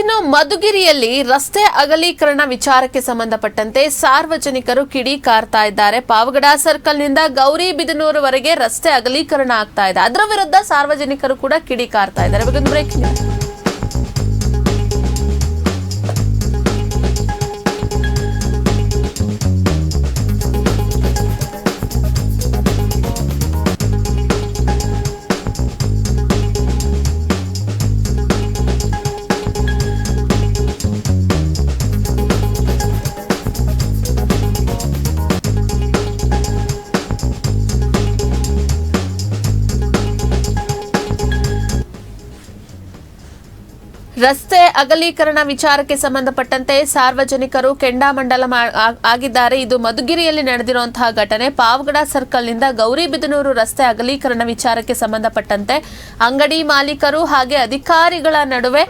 ಇನ್ನು ಮಧುಗಿರಿಯಲ್ಲಿ ರಸ್ತೆ ಅಗಲೀಕರಣ ವಿಚಾರಕ್ಕೆ ಸಂಬಂಧಪಟ್ಟಂತೆ ಸಾರ್ವಜನಿಕರು ಕಿಡಿಕಾರ್ತಾ ಇದ್ದಾರೆ. ಪಾವಗಡ ಸರ್ಕಲ್ನಿಂದ ಗೌರಿಬಿದನೂರುವರೆಗೆ ರಸ್ತೆ ಅಗಲೀಕರಣ ಆಗ್ತಾ ಇದೆ. ಅದರ ವಿರುದ್ಧ ಸಾರ್ವಜನಿಕರು ಕೂಡ ಕಿಡಿಕಾರ್ತಾ ಇದ್ದಾರೆ. ಒಂದು ಬ್ರೇಕಿಂಗ್ ರಸ್ತೆ ಅಗಲೀಕರಣ ವಿಚಾರಕ್ಕೆ ಸಂಬಂಧಪಟ್ಟಂತೆ ಸಾರ್ವಜನಿಕರು ಕೆಂಡಾಮಂಡಲ ಆಗಿದ್ದಾರೆ. ಇದು ಮಧುಗಿರಿಯಲ್ಲಿ ನಡೆದಿರುವಂತಹ ಘಟನೆ. ಪಾವಗಡ ಸರ್ಕಲ್ನಿಂದ ಗೌರಿಬಿದನೂರು ರಸ್ತೆ ಅಗಲೀಕರಣ ವಿಚಾರಕ್ಕೆ ಸಂಬಂಧಪಟ್ಟಂತೆ ಅಂಗಡಿ ಮಾಲೀಕರು ಹಾಗೆ ಅಧಿಕಾರಿಗಳ ನಡುವೆ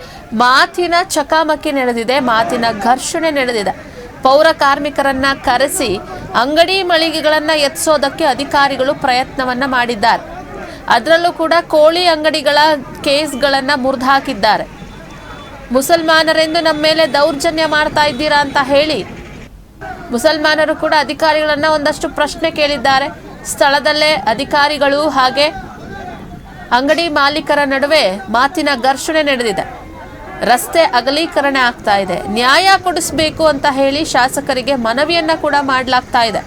ಮಾತಿನ ಚಕಮಕಿ ನಡೆದಿದೆ, ಮಾತಿನ ಘರ್ಷಣೆ ನಡೆದಿದೆ. ಪೌರ ಕಾರ್ಮಿಕರನ್ನ ಕರೆಸಿ ಅಂಗಡಿ ಮಳಿಗೆಗಳನ್ನ ಎತ್ತಿಸೋದಕ್ಕೆ ಅಧಿಕಾರಿಗಳು ಪ್ರಯತ್ನವನ್ನ ಮಾಡಿದ್ದಾರೆ. ಅದರಲ್ಲೂ ಕೂಡ ಕೋಳಿ ಅಂಗಡಿಗಳ ಕೇಸ್ಗಳನ್ನ ಮುರಿದು ಹಾಕಿದ್ದಾರೆ. ಮುಸಲ್ಮಾನರೆಂದು ನಮ್ಮ ಮೇಲೆ ದೌರ್ಜನ್ಯ ಮಾಡ್ತಾ ಇದ್ದೀರಾ ಅಂತ ಹೇಳಿ ಮುಸಲ್ಮಾನರು ಕೂಡ ಅಧಿಕಾರಿಗಳನ್ನ ಒಂದಷ್ಟು ಪ್ರಶ್ನೆ ಕೇಳಿದ್ದಾರೆ. ಸ್ಥಳದಲ್ಲೇ ಅಧಿಕಾರಿಗಳು ಹಾಗೆ ಅಂಗಡಿ ಮಾಲೀಕರ ನಡುವೆ ಮಾತಿನ ಘರ್ಷಣೆ ನಡೆದಿದೆ. ರಸ್ತೆ ಅಗಲೀಕರಣ ಆಗ್ತಾ ಇದೆ. ನ್ಯಾಯ ಕೊಡಿಸಬೇಕು ಅಂತ ಹೇಳಿ ಶಾಸಕರಿಗೆ ಮನವಿಯನ್ನ ಕೂಡ ಮಾಡಲಾಗ್ತಾ ಇದೆ.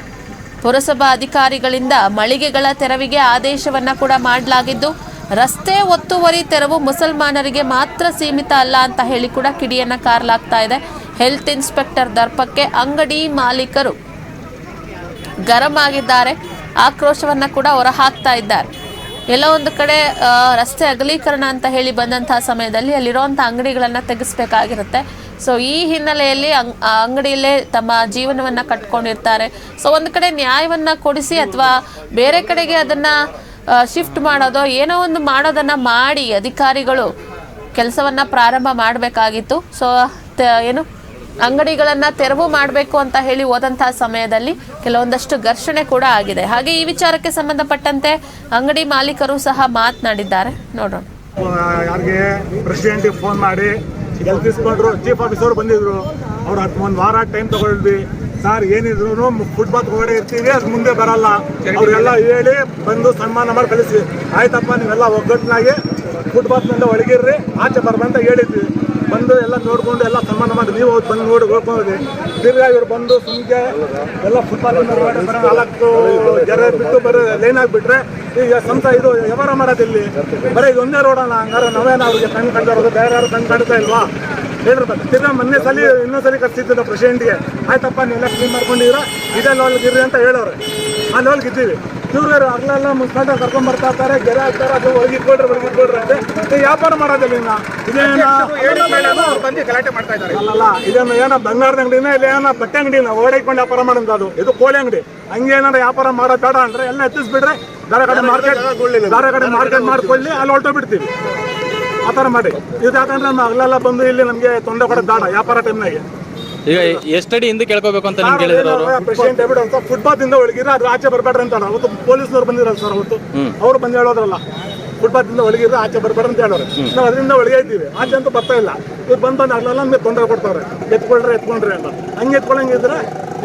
ಪುರಸಭಾ ಅಧಿಕಾರಿಗಳಿಂದ ಮಳಿಗೆಗಳ ತೆರವಿಗೆ ಆದೇಶವನ್ನ ಕೂಡ ಮಾಡಲಾಗಿದ್ದು, ರಸ್ತೆ ಒತ್ತುವರಿ ತೆರವು ಮುಸಲ್ಮಾನರಿಗೆ ಮಾತ್ರ ಸೀಮಿತ ಅಲ್ಲ ಅಂತ ಹೇಳಿ ಕೂಡ ಕಿಡಿಯನ್ನ ಕಾರಲಾಗ್ತಾ ಇದೆ. ಹೆಲ್ತ್ ಇನ್ಸ್ಪೆಕ್ಟರ್ ದರ್ಪಕ್ಕೆ ಅಂಗಡಿ ಮಾಲೀಕರು ಗರಂ ಆಗಿದ್ದಾರೆ, ಆಕ್ರೋಶವನ್ನ ಕೂಡ ಹೊರಹಾಕ್ತಾ ಇದ್ದಾರೆ. ಎಲ್ಲ ಒಂದು ಕಡೆ ರಸ್ತೆ ಅಗಲೀಕರಣ ಅಂತ ಹೇಳಿ ಬಂದಂತಹ ಸಮಯದಲ್ಲಿ ಅಲ್ಲಿರುವಂಥ ಅಂಗಡಿಗಳನ್ನ ತೆಗೆಸಬೇಕಾಗಿರುತ್ತೆ. ಸೊ ಈ ಹಿನ್ನೆಲೆಯಲ್ಲಿ ಅಂಗಡಿಯಲ್ಲೇ ತಮ್ಮ ಜೀವನವನ್ನ ಕಟ್ಕೊಂಡಿರ್ತಾರೆ. ಸೊ ಒಂದು ಕಡೆ ನ್ಯಾಯವನ್ನ ಕೊಡಿಸಿ ಅಥವಾ ಬೇರೆ ಕಡೆಗೆ ಅದನ್ನ ಶಿಫ್ಟ್ ಮಾಡೋದೋ ಏನೋ ಒಂದು ಮಾಡೋದನ್ನ ಮಾಡಿ ಅಧಿಕಾರಿಗಳು ಕೆಲಸವನ್ನ ಪ್ರಾರಂಭ ಮಾಡಬೇಕಾಗಿತ್ತು. ಸೊ ಏನು ಅಂಗಡಿಗಳನ್ನ ತೆರವು ಮಾಡಬೇಕು ಅಂತ ಹೇಳಿ ಹೋದಂತಹ ಸಮಯದಲ್ಲಿ ಕೆಲವೊಂದಷ್ಟು ಘರ್ಷಣೆ ಕೂಡ ಆಗಿದೆ. ಹಾಗೆ ಈ ವಿಚಾರಕ್ಕೆ ಸಂಬಂಧಪಟ್ಟಂತೆ ಅಂಗಡಿ ಮಾಲೀಕರು ಸಹ ಮಾತನಾಡಿದ್ದಾರೆ. ನೋಡೋಣ. ಯಾರಿಗೆ ಪ್ರೆಸಿಡೆಂಟ್ ಫೋನ್ ಮಾಡಿ ಗೆಲ್ತಿಸ್ಕೊಂಡ್ರು, ಚೀಫ್ ಆಫೀಸರ್ ಬಂದಿದ್ರು. ಅವ್ರು ಒಂದು ವಾರ ಟೈಮ್ ತಗೊಳ್ವಿ ಸರ್, ಏನಿದ್ರು ಫುಟ್ಪಾತ್ ಹೊರಗಡೆ ಇರ್ತೀವಿ, ಅದು ಮುಂದೆ ಬರಲ್ಲ, ಅವ್ರೆಲ್ಲ ಹೇಳಿ ಬಂದು ಸನ್ಮಾನ ಮಾಡಿ ಕಳಿಸಿ. ಆಯ್ತಪ್ಪ, ನೀವೆಲ್ಲ ಒಗ್ಗಟ್ಟಿನಾಗಿ ಫುಟ್ಪಾತ್ನಿಂದ ಒಳಗಿರ್ರಿ, ಆಚೆ ಬರ್ಬಂತ ಹೇಳಿದ್ವಿ. ಬಂದು ಎಲ್ಲ ನೋಡ್ಕೊಂಡು ಎಲ್ಲ ಸನ್ಮಾನ ಮಾಡಿ ನೀವು ಬಂದು ನೋಡಿ ಹೋಗ್ಕೊಂಡ್ರಿ. ತಿರ್ಗಾ ಇವ್ರು ಬಂದು ಸುಮ್ಗೆ ಎಲ್ಲ ಫುಟ್ಪಾತಿಂದ ಹೊರಗಡೆ ಬರೋ 4 ಜನ ಬಿಟ್ಟು ಬರೋ ಲೈನ್ ಆಗಿಬಿಟ್ರೆ ಈಗ ಸ್ವಂತ ಇದು ವ್ಯವಹಾರ ಮಾಡೋದಿಲ್ಲಿ ಬರೀ ಇದೊಂದೇ ರೋಡಣ್ಣ. ಹಂಗಾರೆ ನಾವೇನು ಅವ್ರಿಗೆ ಕಣ್ಣು ಕಂಡಿರೋದು, ಬೇರೆ ಯಾರು ಕಣ್ಣು ಕಾಣ್ತಾ ಇಲ್ವಾ ಹೇಳಿರ್ಬೇಕು. ತಿರ್ಗಾ ಮೊನ್ನೆ ಸಲ ಇನ್ನೊಂದ್ಸಲಿ ಕರ್ಸಿದ್ದು ಪ್ರೆಸಿಡೆಂಟ್ಗೆ, ಆಯ್ತಪ್ಪ ನೀವೆಲ್ಲ ಕ್ಲೀನ್ ಮಾಡ್ಕೊಂಡಿರ, ಇದೇ ಲೆವೆಲ್ಗಿರ್ರಿ ಅಂತ ಹೇಳೋರು. ಆ ಲೆವೆಲ್ಗೆ ಇದ್ದೀವಿ. ಇವ್ರು ಅಲ್ಲೆಲ್ಲ ಮುಸ್ತಾಟ ಕರ್ಕೊಂಡ್ ಬರ್ತಾ ಇರ್ತಾರೆ, ಗೆರೆ ಹಾಕ್ತಾರೆ, ಅದು ಒಳಗಿಟ್ಕೊಳ್ರಿ ಅಂತ ವ್ಯಾಪಾರ ಮಾಡೋದಿಲ್ಲ. ಅಲ್ಲಲ್ಲ, ಇದೇನು ಏನೋ ಬಂಗಾರದ ಅಂಗಡಿನ ಇಲ್ಲ ಏನೋ ಬಟ್ಟೆ ಅಂಗಡಿನ ಓಡಾಡ್ಕೊಂಡು ವ್ಯಾಪಾರ ಮಾಡೋದು. ಅದು ಇದು ಕೋಳಿ ಅಂಗಡಿ. ಹಂಗೇನಾರ ವ್ಯಾಪಾರ ಮಾಡೋದು ಬೇಡ ಅಂದ್ರೆ ಎಲ್ಲ ಎತ್ತಿಸ್ಬಿಟ್ರೆ ಬೇರೆ ಕಡೆ ಮಾರ್ಕೆಟ್ ಮಾಡ್ಕೊಳ್ಳಿ, ಅಲ್ಲಿ ಹೊರಟೋಗ್ಬಿಡ್ತೀವಿ. ಆ ಥರ ಮಾಡಿ ಇದು ಯಾಕಂದ್ರೆ ನಮ್ಮ ಅಲ್ಲೆಲ್ಲ ಬಂದು ಇಲ್ಲಿ ನಮಗೆ ತೊಂದರೆ ಕೊಡೋದು ಬೇಡ ವ್ಯಾಪಾರ ಟೈಮ್ನಾಗೆ. ಈಗ ಎಷ್ಟಡಿ ಹಿಂದೆ ಕೇಳ್ಕೋಬೇಕು ಅಂತ ನಿಮ್ಗೆ ಹೇಳಿದ್ರು ಅವರು? ಪ್ರೆಸಿಡೆಂಟ್ ಹೇಳ್ಬಿಡು ಅಂತ ಫುಟ್ಪಾತ್ ಇಂದ ಒಳಗಿರ ಅದ್ರ ಆಚೆ ಬರ್ಬೇಡ್ರಿ ಅಂತ. ಅವತ್ತು ಪೊಲೀಸ್ನವ್ರು ಬಂದಿರಲ್ಲ ಸರ್, ಅವತ್ತು ಅವ್ರು ಬಂದು ಹೇಳೋದ್ರಲ್ಲ, ಫುಟ್ಪಾತ್ ಇಂದ ಒಳಗಿರ ಆಚೆ ಬರ್ಬೇಡ್ರಿ ಅಂತ ಹೇಳೋರು. ನಾವು ಅದರಿಂದ ಒಳಗೆ ಇದ್ದೀವಿ, ಆಚೆ ಅಂತ ಬರ್ತಾ ಇಲ್ಲ. ಇವ್ರು ಬಂದು ಅಲ್ಲೆಲ್ಲ ನಮಗೆ ತೊಂದರೆ ಕೊಡ್ತಾರೆ, ಎತ್ಕೊಳ್ರಿ ಅಂತ. ಹಂಗೆ ಎತ್ಕೊಳಂಗಿದ್ರೆ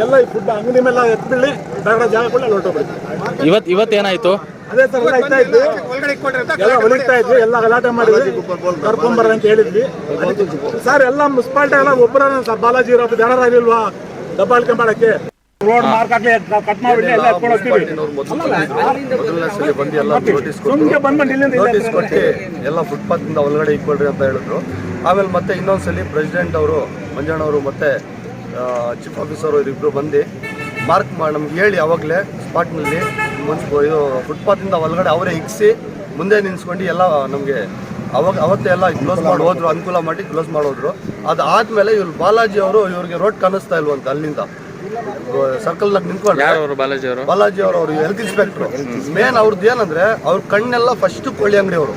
ಎಲ್ಲ ಈ ಫುಡ್ ಅಂಗಡಿ ಮೇಲೆ ಎತ್ಬಿಡ್ಲಿ, ಬೇರೆ ಜಾಗ ಕೊಡಲಿ, ಅಲ್ಲಿ ಹೊರಟೋಗ್ಬಿಡಿ. ಇವತ್ತೇನಾಯ್ತು? ಅದೇ ಸರ್ ಎಲ್ಲ ಇತ್ತಾ ಇದ್ವಿ, ಎಲ್ಲ ಹೊಲಿಗ್ತಾ ಇದ್ವಿ, ಎಲ್ಲ ಗಲಾಟೆ ಮಾಡಿದ್ವಿ, ಕರ್ಕೊಂಬರ್ರಿ ಅಂತ ಹೇಳಿದ್ವಿ. ಸರ್ ಎಲ್ಲ ಮುನ್ಸಿಪಾಲ್ಟಿ ಎಲ್ಲ ಒಬ್ಬರ ಸರ್ ಬಾಲಾಜಿ ಇರೋದು ಜನರಾಗಿಲ್ವಾ ದಬ್ಬಾಳಿಕೆ ಮಾಡಕ್ಕೆ? ರೋಡ್ ಮಾರ್ಕ್ ಕಟ್ ಮಾಡಿಬಿಟ್ಟು ಎಲ್ಲ ಎತ್ಕೊಂಡು ಹೋಗ್ತೀವಿ. ನೋಟಿಸ್ ಕೊಟ್ಟು ಎಲ್ಲ ಫುಟ್ಪಾತ್ ಇಂದ ಒಳಗಡೆ ಇಟ್ಕೊಳ್ರಿ ಅಂತ ಹೇಳಿದ್ರು. ಆಮೇಲೆ ಮತ್ತೆ ಇನ್ನೊಂದ್ಸಲಿ ಪ್ರೆಸಿಡೆಂಟ್ ಅವರು, ಮಂಜಣ್ಣವರು ಮತ್ತೆ ಚೀಫ್ ಆಫೀಸರ್ ಇವರಿಬ್ರು ಬಂದು ಮಾರ್ಕ್ ಮಾಡಿ ನಮ್ಗೆ ಹೇಳಿ ಅವಾಗಲೇ ಸ್ಪಾಟ್ನಲ್ಲಿ ಇದು ಫುಟ್ಪಾತಿಂದ ಒಳಗಡೆ ಅವರೇ ಇಕ್ಸಿ ಮುಂದೆ ನಿಲ್ಸ್ಕೊಂಡು ಎಲ್ಲ ನಮಗೆ ಅವತ್ತೇ ಎಲ್ಲ ಕ್ಲೋಸ್ ಮಾಡಿ ಹೋದ್ರು, ಅನುಕೂಲ ಮಾಡಿ ಕ್ಲೋಸ್ ಮಾಡೋದ್ರು. ಅದಾದ್ಮೇಲೆ ಇವ್ರು ಬಾಲಾಜಿ ಅವರು ಇವ್ರಿಗೆ ರೋಡ್ ಕಾಣಿಸ್ತಾ ಇಲ್ವಂತ, ಅಲ್ಲಿಂದ ಸರ್ಕಲ್ನಾಗ ನಿಂತ್ಕೊಂಡು ಬಾಲಾಜಿ ಅವರು ಹೆಲ್ತ್ ಇನ್ಸ್ಪೆಕ್ಟರ್ ಮೇನ್ ಅವ್ರದ್ದು ಏನಂದ್ರೆ ಅವ್ರ ಕಣ್ಣೆಲ್ಲ ಫಸ್ಟ್ ಕೋಳಿ ಅಂಗಡಿ ಅವರು.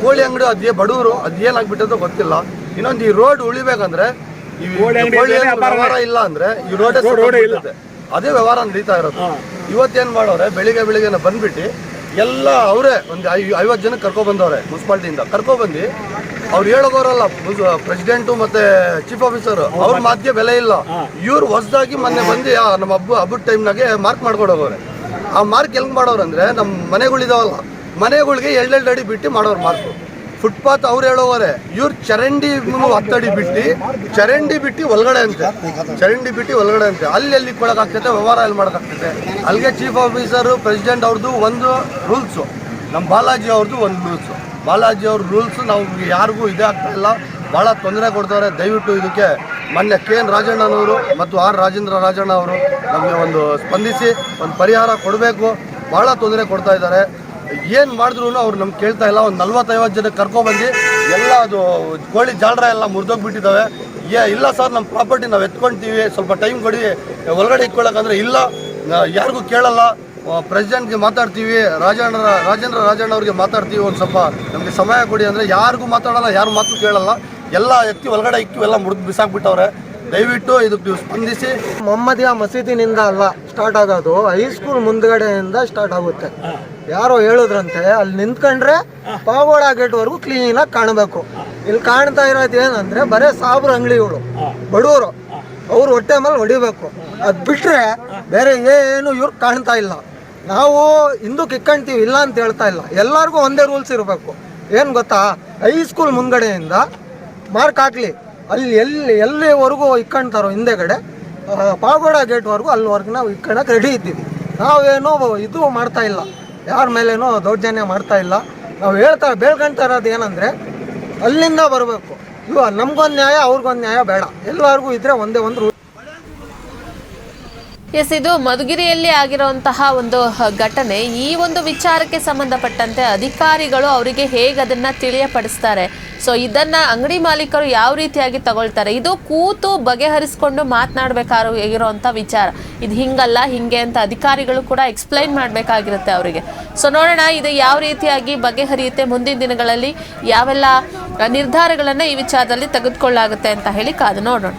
ಕೋಳಿ ಅಂಗಡಿ ಅದೇ ಬಡವರು ಅದೇನಾಗ್ಬಿಟ್ಟದೋ ಗೊತ್ತಿಲ್ಲ. ಇನ್ನೊಂದು ಈ ರೋಡ್ ಉಳಿಬೇಕಂದ್ರೆ ಈ ವ್ಯವಹಾರ ಇಲ್ಲ ಅಂದ್ರೆ ಈ ರೋಡ್ ಅದೇ ವ್ಯವಹಾರ ನಡೀತಾ ಇರೋದು. ಇವತ್ತೇನ್ ಮಾಡೋರೆ, ಬೆಳಿಗ್ಗೆ ಬಂದ್ಬಿಟ್ಟು ಎಲ್ಲ ಅವರೇ ಒಂದು 50 ಜನ ಕರ್ಕೊಬಂದವ್ರೆ ಮುನ್ಸಿಪಾಲ್ಟಿಯಿಂದ. ಕರ್ಕೊಬಂದು ಅವ್ರು ಹೇಳೋಗೋರಲ್ಲ, ಪ್ರೆಸಿಡೆಂಟು ಮತ್ತೆ ಚೀಫ್ ಆಫೀಸರ್ ಅವ್ರ ಮಾತಿಗೆ ಬೆಲೆ ಇಲ್ಲ. ಇವ್ರು ಹೊಸದಾಗಿ ಮೊನ್ನೆ ಬಂದು ನಮ್ಮ ಹಬ್ಬದ ಟೈಮ್ನಾಗೆ ಮಾರ್ಕ್ ಮಾಡ್ಕೊಂಡು ಹೋಗೋರೆ. ಆ ಮಾರ್ಕ್ ಹೆಂಗ್ ಮಾಡೋರಂದ್ರೆ, ನಮ್ಮ ಮನೆಗಳಿದಾವಲ್ಲ, ಮನೆಗಳಿಗೆ 2 ಅಡಿ ಬಿಟ್ಟು ಮಾಡೋರು ಮಾರ್ಕ್. ಫುಟ್ಪಾತ್ ಅವ್ರು ಹೇಳೋವರೆ, ಇವ್ರು ಚರಂಡಿ 10 ಅಡಿ ಬಿಟ್ಟು ಒಳಗಡೆ ಅಂತೆ, ಅಲ್ಲಿ ಕೊಡೋಕ್ಕಾಗ್ತೈತೆ, ವ್ಯವಹಾರ ಎಲ್ಲಿ ಮಾಡೋಕ್ಕಾಗ್ತೈತೆ. ಅಲ್ಲಿಗೆ ಚೀಫ್ ಆಫೀಸರು ಪ್ರೆಸಿಡೆಂಟ್ ಅವ್ರದ್ದು ಒಂದು ರೂಲ್ಸು, ನಮ್ಮ ಬಾಲಾಜಿ ಅವ್ರದ್ದು ಒಂದು ರೂಲ್ಸು. ಬಾಲಾಜಿ ಅವ್ರ ರೂಲ್ಸು ನಾವು ಯಾರಿಗೂ ಇದೇ ಆಗ್ತಾ ಇಲ್ಲ, ಭಾಳ ತೊಂದರೆ ಕೊಡ್ತಾರೆ. ದಯವಿಟ್ಟು ಇದಕ್ಕೆ ಮೊನ್ನೆ KN ರಾಜಣ್ಣನವರು ಮತ್ತು R ರಾಜೇಂದ್ರ ರಾಜಣ್ಣ ಅವರು ನಮಗೆ ಒಂದು ಸ್ಪಂದಿಸಿ ಒಂದು ಪರಿಹಾರ ಕೊಡಬೇಕು. ಭಾಳ ತೊಂದರೆ ಕೊಡ್ತಾ ಇದ್ದಾರೆ. ಏನು ಮಾಡಿದ್ರು ಅವ್ರು ನಮ್ಗೆ ಕೇಳ್ತಾ ಇಲ್ಲ. ಒಂದು 40-50 ಜನ ಕರ್ಕೊಬಂದು ಎಲ್ಲ ಅದು ಕೋಳಿ ಜಾಲರ ಎಲ್ಲ ಮುರಿದೋಗ್ಬಿಟ್ಟಿದ್ದಾವೆ. ಇಲ್ಲ ಸರ್, ನಮ್ಮ ಪ್ರಾಪರ್ಟಿ ನಾವು ಎತ್ಕೊಳ್ತೀವಿ, ಸ್ವಲ್ಪ ಟೈಮ್ ಕೊಡಿ ಒಳಗಡೆ ಇಟ್ಕೊಳ್ಳೋಕಂದ್ರೆ ಇಲ್ಲ, ಯಾರಿಗೂ ಕೇಳಲ್ಲ, ಪ್ರೆಸಿಡೆಂಟ್ಗೆ ಮಾತಾಡ್ತೀವಿ, ರಾಜೇಂದ್ರ ರಾಜಣ್ಣ ಅವ್ರಿಗೆ ಮಾತಾಡ್ತೀವಿ, ಒಂದು ಸ್ವಲ್ಪ ನಮಗೆ ಸಮಯ ಕೊಡಿ ಅಂದರೆ ಯಾರಿಗೂ ಮಾತಾಡಲ್ಲ, ಯಾರು ಮಾತು ಕೇಳಲ್ಲ. ಎಲ್ಲ ಎತ್ತಿ ಒಳಗಡೆ ಇಕ್ಕಿ ಎಲ್ಲ ಮುರಿದು ಬಿಸಾಕ್ಬಿಟ್ಟವ್ರೆ. ದಯವಿಟ್ಟು ಇದಕ್ಕೆ ನೀವು ಸ್ಪಂದಿಸಿ. ಮೊಹಮ್ಮದಿಯಾ ಮಸೀದಿನಿಂದ ಅಲ್ಲ ಸ್ಟಾರ್ಟ್ ಆಗೋದು, ಹೈಸ್ಕೂಲ್ ಮುಂದ್ಗಡೆಯಿಂದ ಸ್ಟಾರ್ಟ್ ಆಗುತ್ತೆ. ಯಾರೋ ಹೇಳಿದ್ರಂತೆ ಅಲ್ಲಿ ನಿಂತ್ಕೊಂಡ್ರೆ ಪಾಗೋಡ ಗೇಟ್ವರೆಗೂ ಕ್ಲೀನಾಗಿ ಕಾಣಬೇಕು. ಇಲ್ಲಿ ಕಾಣ್ತಾ ಇರೋದು ಏನಂದ್ರೆ ಬರೇ ಸಾಬ್ರ ಅಂಗಡಿಗಳು, ಬಡವರು, ಅವ್ರು ಹೊಟ್ಟೆ ಮೇಲೆ ಹೊಡಿಬೇಕು. ಅದು ಬಿಟ್ಟರೆ ಬೇರೆ ಏನು ಇವ್ರು ಕಾಣ್ತಾ ಇಲ್ಲ. ನಾವು ಹಿಂದಕ್ಕೆ ಇಕ್ಕೊಂತೀವಿ, ಇಲ್ಲ ಅಂತ ಹೇಳ್ತಾ ಇಲ್ಲ. ಎಲ್ಲರಿಗೂ ಒಂದೇ ರೂಲ್ಸ್ ಇರಬೇಕು. ಏನು ಗೊತ್ತಾ, ಹೈಸ್ಕೂಲ್ ಮುಂದ್ಗಡೆಯಿಂದ ಮಾರ್ಕ್ ಹಾಕ್ಲಿ, ಅಲ್ಲಿ ಎಲ್ಲಿವರೆಗೂ ಇಕ್ಕೊಂತಾರೋ ಹಿಂದೆಗಡೆ ಪಾಗೋಡ ಗೇಟ್ವರೆಗೂ ಅಲ್ಲಿವರೆಗೂ ನಾವು ಇಕ್ಕೊಳಕ್ಕೆ ರೆಡಿ ಇದ್ದೀವಿ. ನಾವೇನೋ ಇದು ಮಾಡ್ತಾ ಇಲ್ಲ, ಯಾರ ಮೇಲೇನೋ ದೌರ್ಜನ್ಯ ಮಾಡ್ತಾ ಇಲ್ಲ. ನಾವು ಬೇಳ್ಕೊಳ್ತಾ ಇರೋದು ಏನಂದರೆ ಅಲ್ಲಿಂದ ಬರಬೇಕು. ಇವಾಗ ನಮ್ಗೊಂದು ನ್ಯಾಯ, ಅವ್ರಿಗೊಂದು ನ್ಯಾಯ ಬೇಡ, ಎಲ್ಲರಿಗೂ ಇದ್ರೆ ಒಂದೇ ಒಂದು ರೂಲ್. ಎಸ್, ಇದು ಮಧುಗಿರಿಯಲ್ಲಿ ಆಗಿರುವಂತಹ ಒಂದು ಘಟನೆ. ಈ ಒಂದು ವಿಚಾರಕ್ಕೆ ಸಂಬಂಧಪಟ್ಟಂತೆ ಅಧಿಕಾರಿಗಳು ಅವರಿಗೆ ಹೇಗೆ ಅದನ್ನ ತಿಳಿಯಪಡಿಸ್ತಾರೆ, ಸೊ ಇದನ್ನ ಅಂಗಡಿ ಮಾಲೀಕರು ಯಾವ ರೀತಿಯಾಗಿ ತಗೊಳ್ತಾರೆ, ಇದು ಕೂತು ಬಗೆಹರಿಸ್ಕೊಂಡು ಮಾತನಾಡಬೇಕಾಗಿರುವಂಥ ವಿಚಾರ. ಇದು ಹಿಂಗಲ್ಲ ಹಿಂಗೆ ಅಂತ ಅಧಿಕಾರಿಗಳು ಕೂಡ ಎಕ್ಸ್ಪ್ಲೈನ್ ಮಾಡಬೇಕಾಗಿರುತ್ತೆ ಅವರಿಗೆ. ಸೊ ನೋಡೋಣ ಇದು ಯಾವ ರೀತಿಯಾಗಿ ಬಗೆಹರಿಯುತ್ತೆ, ಮುಂದಿನ ದಿನಗಳಲ್ಲಿ ಯಾವೆಲ್ಲ ನಿರ್ಧಾರಗಳನ್ನು ಈ ವಿಚಾರದಲ್ಲಿ ತೆಗೆದುಕೊಳ್ಳಾಗುತ್ತೆ ಅಂತ ಹೇಳಿ ಕಾದು ನೋಡೋಣ.